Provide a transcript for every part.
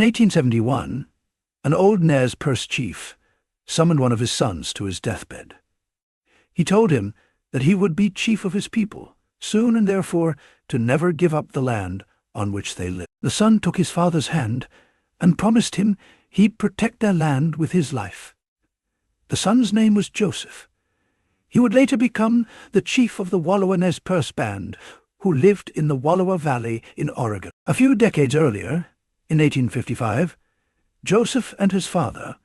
In 1871, an old Nez Perce chief summoned one of his sons to his deathbed. He told him that he would be chief of his people soon and therefore to never give up the land on which they lived. The son took his father's hand and promised him he'd protect their land with his life. The son's name was Joseph. He would later become the chief of the Wallowa Nez Perce band, who lived in the Wallowa Valley in Oregon. A few decades earlier, in 1855, Joseph and his father,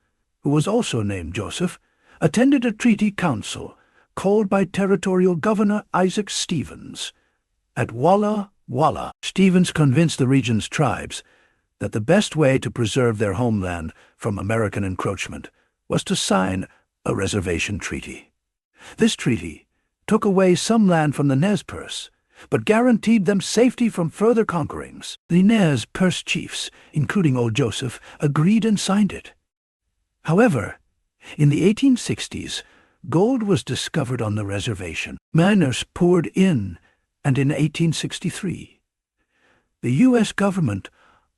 who was also named Joseph, attended a treaty council called by Territorial Governor Isaac Stevens at Walla Walla. Stevens convinced the region's tribes that the best way to preserve their homeland from American encroachment was to sign a reservation treaty. This treaty took away some land from the Nez Perce, but guaranteed them safety from further conquerings. The Nez Perce chiefs, including old Joseph, agreed and signed it. However, in the 1860s, gold was discovered on the reservation. Miners poured in, and in 1863, the U.S. government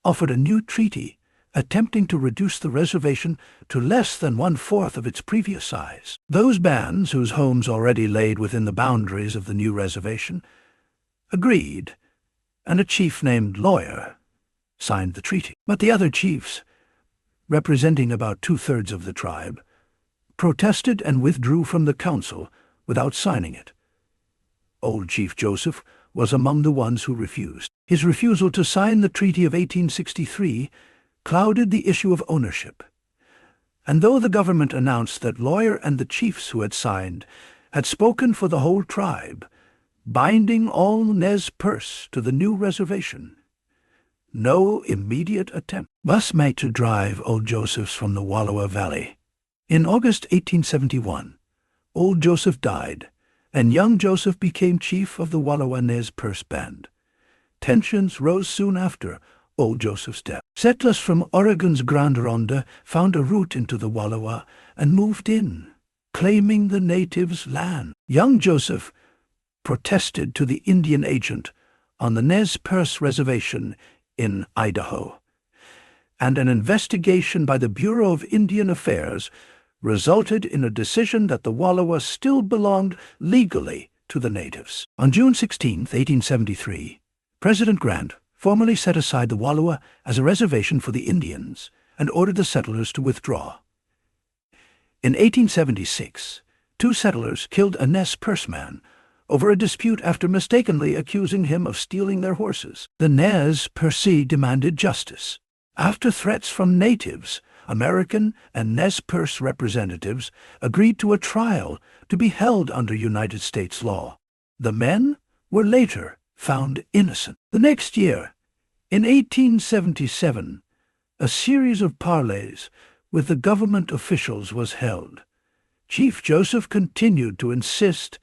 offered a new treaty attempting to reduce the reservation to less than 1/4 of its previous size. Those bands, whose homes already laid within the boundaries of the new reservation, agreed, and a chief named Lawyer signed the treaty. But the other chiefs, representing about 2/3 of the tribe, protested and withdrew from the council without signing it. Old Chief Joseph was among the ones who refused. His refusal to sign the Treaty of 1863 clouded the issue of ownership. And though the government announced that Lawyer and the chiefs who had signed had spoken for the whole tribe, binding all Nez Perce to the new reservation, no immediate attempt was made to drive old Josephs from the Wallowa Valley. In August 1871, old Joseph died, and young Joseph became chief of the Wallowa Nez Perce band. Tensions rose soon after old Joseph's death. Settlers from Oregon's Grande Ronde found a route into the Wallowa and moved in, claiming the natives' land. Young Joseph protested to the Indian agent on the Nez Perce reservation in Idaho, and an investigation by the Bureau of Indian Affairs resulted in a decision that the Wallowa still belonged legally to the natives. On June 16, 1873, President Grant formally set aside the Wallowa as a reservation for the Indians and ordered the settlers to withdraw. In 1876, 2 settlers killed a Nez Perce man over a dispute after mistakenly accusing him of stealing their horses. The Nez Perce demanded justice. After threats from natives, American and Nez Perce representatives agreed to a trial to be held under United States law. The men were later found innocent. The next year, in 1877, a series of parleys with the government officials was held. Chief Joseph continued to insist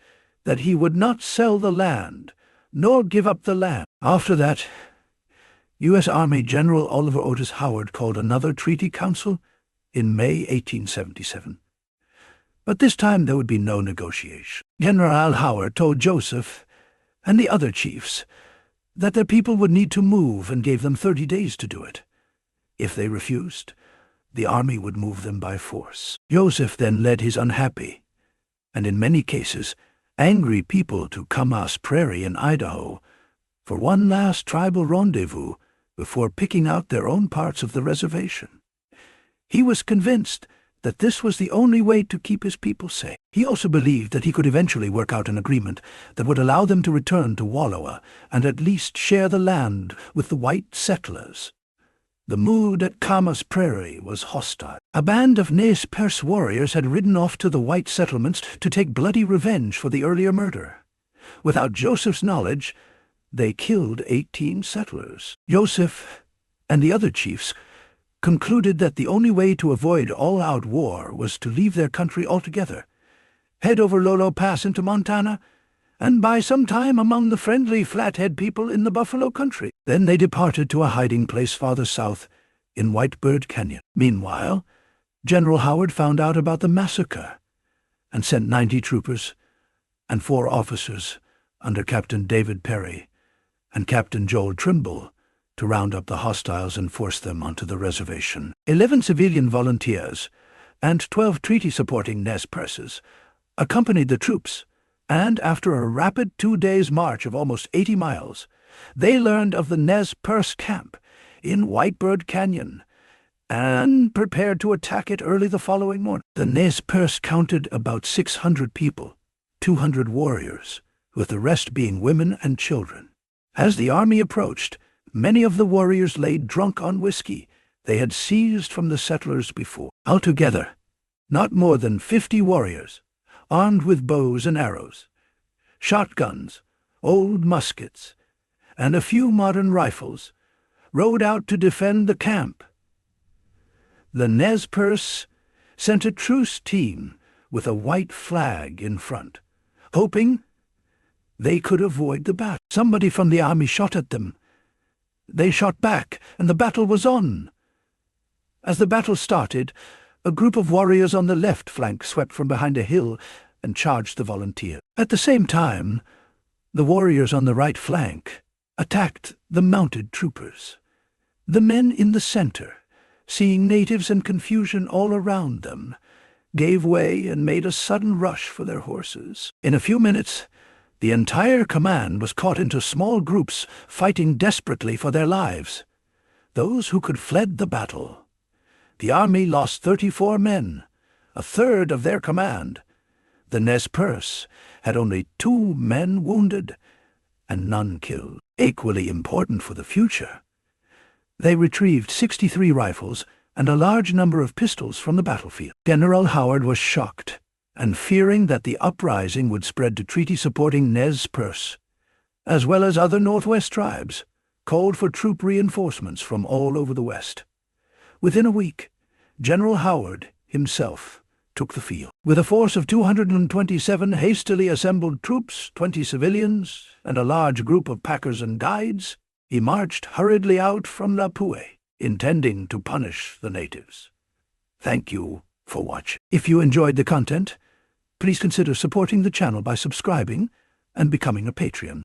that he would not sell the land, nor give up the land. After that, U.S. Army General Oliver Otis Howard called another treaty council in May 1877. But this time there would be no negotiation. General Howard told Joseph and the other chiefs that their people would need to move and gave them 30 days to do it. If they refused, the army would move them by force. Joseph then led his unhappy, and in many cases, angry people to Camas Prairie in Idaho for one last tribal rendezvous before picking out their own parts of the reservation. He was convinced that this was the only way to keep his people safe. He also believed that he could eventually work out an agreement that would allow them to return to Wallowa and at least share the land with the white settlers. The mood at Camas Prairie was hostile. A band of Nez Perce warriors had ridden off to the white settlements to take bloody revenge for the earlier murder. Without Joseph's knowledge, they killed 18 settlers. Joseph and the other chiefs concluded that the only way to avoid all-out war was to leave their country altogether, head over Lolo Pass into Montana, and buy some time among the friendly Flathead people in the Buffalo Country. Then they departed to a hiding place farther south in Whitebird Canyon. Meanwhile, General Howard found out about the massacre and sent 90 troopers and 4 officers under Captain David Perry and Captain Joel Trimble to round up the hostiles and force them onto the reservation. 11 civilian volunteers and 12 treaty-supporting Nez Perces accompanied the troops, and after a rapid 2 days' march of almost 80 miles, they learned of the Nez Perce camp in Whitebird Canyon and prepared to attack it early the following morning. The Nez Perce counted about 600 people, 200 warriors, with the rest being women and children. As the army approached, many of the warriors lay drunk on whiskey they had seized from the settlers before. Altogether, not more than 50 warriors, armed with bows and arrows, shotguns, old muskets, and a few modern rifles, rode out to defend the camp. The Nez Perce sent a truce team with a white flag in front, hoping they could avoid the battle. Somebody from the army shot at them. They shot back, and the battle was on. As the battle started, a group of warriors on the left flank swept from behind a hill and charged the volunteers. At the same time, the warriors on the right flank attacked the mounted troopers. The men in the center, seeing natives and confusion all around them, gave way and made a sudden rush for their horses. In a few minutes, the entire command was caught into small groups fighting desperately for their lives. Those who could fled the battle. The army lost 34 men, a third of their command. The Nez Perce had only 2 men wounded and none killed. Equally important for the future, they retrieved 63 rifles and a large number of pistols from the battlefield. General Howard was shocked, and fearing that the uprising would spread to treaty-supporting Nez Perce, as well as other Northwest tribes, called for troop reinforcements from all over the West. Within a week, General Howard himself took the field. With a force of 227 hastily assembled troops, 20 civilians, and a large group of packers and guides, he marched hurriedly out from Lapue, intending to punish the natives. Thank you for watching. If you enjoyed the content, please consider supporting the channel by subscribing and becoming a Patreon.